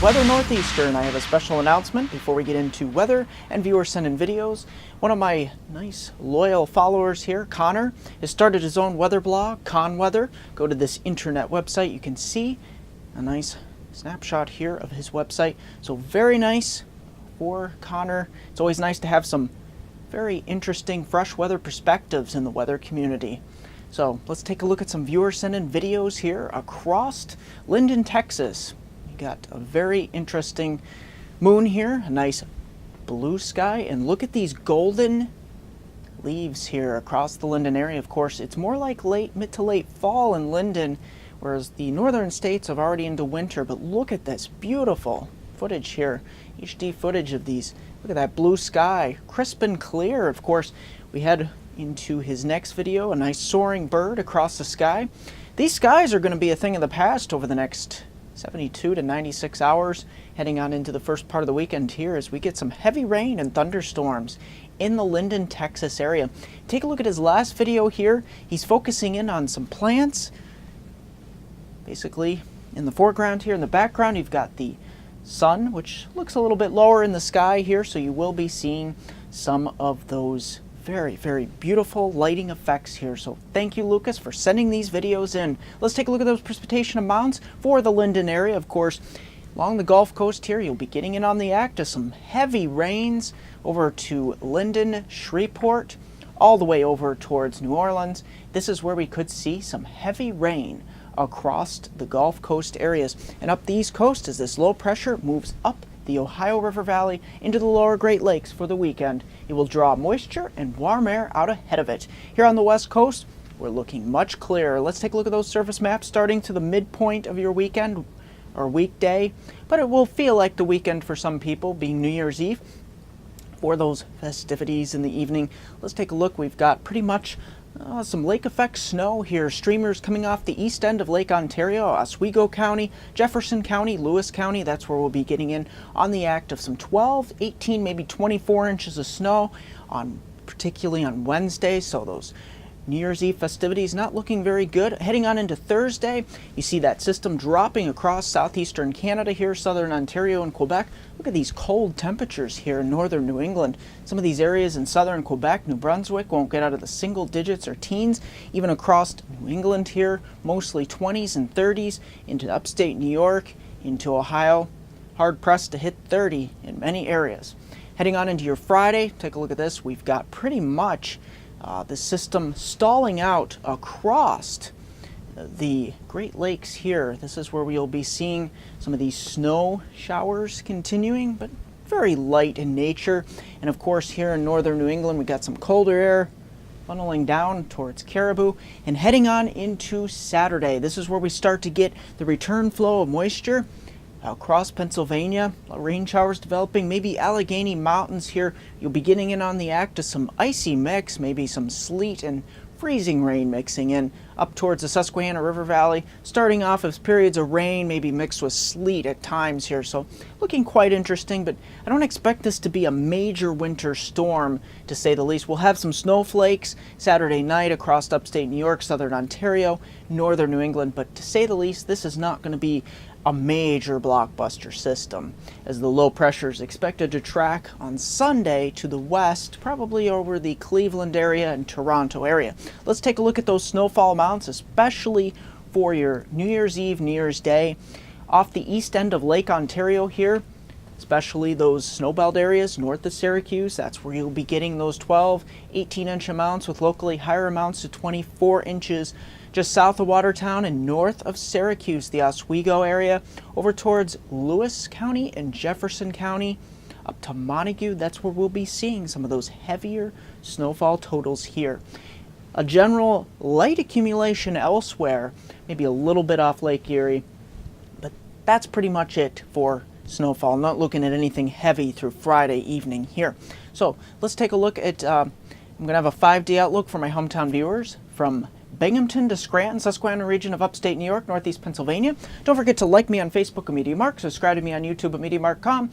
Weather Northeastern. I have a special announcement before we get into weather and viewer sent in videos. One of my nice loyal followers here, Connor, has started his own weather blog, ConWeather. Go to this internet website. You can see a nice snapshot here of his website. So very nice for Connor. It's always nice to have some very interesting fresh weather perspectives in the weather community. So let's take a look at some viewer sent in videos here across Linden, Texas. Got a very interesting moon here, a nice blue sky, and look at these golden leaves here across the Linden area. Of course, it's more like mid to late fall in Linden, whereas the northern states have already into winter. But look at this beautiful footage here, HD footage of these. Look at that blue sky, crisp and clear. Of course, we head into his next video, a nice soaring bird across the sky. These skies are going to be a thing of the past over the next 72 to 96 hours, heading on into the first part of the weekend here as we get some heavy rain and thunderstorms in the Linden, Texas area. Take a look at his last video here. He's focusing in on some plants. Basically, in the foreground here, in the background, you've got the sun, which looks a little bit lower in the sky here, so you will be seeing some of those very, very beautiful lighting effects here. So thank you, Lucas, for sending these videos in. Let's take a look at those precipitation amounts for the Linden area. Of course, along the Gulf Coast here, you'll be getting in on the act of some heavy rains over to Linden, Shreveport, all the way over towards New Orleans. This is where we could see some heavy rain across the Gulf Coast areas and up the East Coast as this low pressure moves up the Ohio River Valley into the lower Great Lakes for the weekend. It will draw moisture and warm air out ahead of it. Here on the West Coast, we're looking much clearer. Let's take a look at those surface maps starting to the midpoint of your weekend or weekday, but it will feel like the weekend for some people, being New Year's Eve, for those festivities in the evening. Let's take a look. We've got pretty much some lake effect snow here. Streamers coming off the east end of Lake Ontario, Oswego County, Jefferson County, Lewis County. That's where we'll be getting in on the act of some 12, 18, maybe 24 inches of snow, particularly on Wednesday. So those New Year's Eve festivities not looking very good. Heading on into Thursday, you see that system dropping across southeastern Canada here, southern Ontario and Quebec. Look at these cold temperatures here in northern New England. Some of these areas in southern Quebec, New Brunswick won't get out of the single digits or teens. Even across New England here, mostly 20s and 30s, into upstate New York, into Ohio, hard pressed to hit 30 in many areas. Heading on into your Friday, take a look at this. We've got pretty much the system stalling out across the Great Lakes here. This is where we'll be seeing some of these snow showers continuing, but very light in nature. And of course, here in northern New England, we got some colder air funneling down towards Caribou and heading on into Saturday. This is where we start to get the return flow of moisture across Pennsylvania, rain showers developing, maybe Allegheny Mountains here. You'll be getting in on the act of some icy mix, maybe some sleet and freezing rain mixing in up towards the Susquehanna River Valley, starting off as periods of rain, maybe mixed with sleet at times here. So looking quite interesting, but I don't expect this to be a major winter storm, to say the least. We'll have some snowflakes Saturday night across upstate New York, southern Ontario, northern New England, but to say the least, this is not going to be a major blockbuster system, as the low pressure is expected to track on Sunday to the west, probably over the Cleveland area and Toronto area. Let's take a look at those snowfall amounts, especially for your New Year's Eve, New Year's Day. Off the east end of Lake Ontario here, especially those snowbelt areas north of Syracuse, that's where you'll be getting those 12, 18-inch amounts with locally higher amounts to 24 inches. Just south of Watertown and north of Syracuse, the Oswego area, over towards Lewis County and Jefferson County, up to Montague. That's where we'll be seeing some of those heavier snowfall totals here. A general light accumulation elsewhere, maybe a little bit off Lake Erie, but that's pretty much it for snowfall. Not looking at anything heavy through Friday evening here. So let's take a look at, I'm going to have a 5-day outlook for my hometown viewers from Binghamton to Scranton, Susquehanna region of upstate New York, northeast Pennsylvania. Don't forget to like me on Facebook at MeteoMark, subscribe to me on YouTube at MeteoMark.com.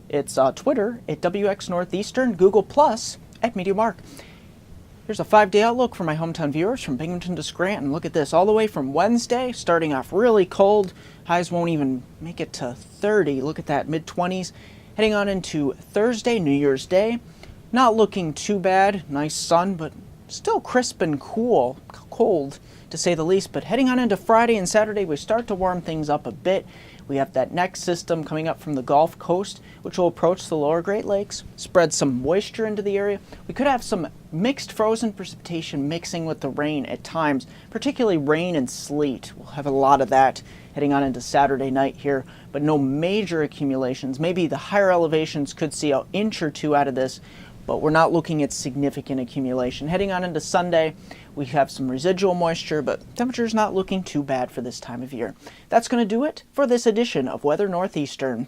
It's Twitter at WX Northeastern, Google Plus at MeteoMark. Here's Here's a 5-day outlook for my hometown viewers from Binghamton to Scranton. Look at this, all the way from Wednesday, starting off really cold. Highs won't even make it to 30. Look at that, mid-20s. Heading on into Thursday, New Year's Day. Not looking too bad. Nice sun, but still crisp and cool. Cold, to say the least. But heading on into Friday and Saturday, we start to warm things up a bit. We have that next system coming up from the Gulf Coast, which will approach the lower Great Lakes, spread some moisture into the area. We could have some mixed frozen precipitation mixing with the rain at times, particularly rain and sleet. We'll have a lot of that heading on into Saturday night here, but no major accumulations. Maybe the higher elevations could see an inch or two out of this, but we're not looking at significant accumulation. Heading on into Sunday, we have some residual moisture, but temperature's not looking too bad for this time of year. That's going to do it for this edition of Weather Northeastern.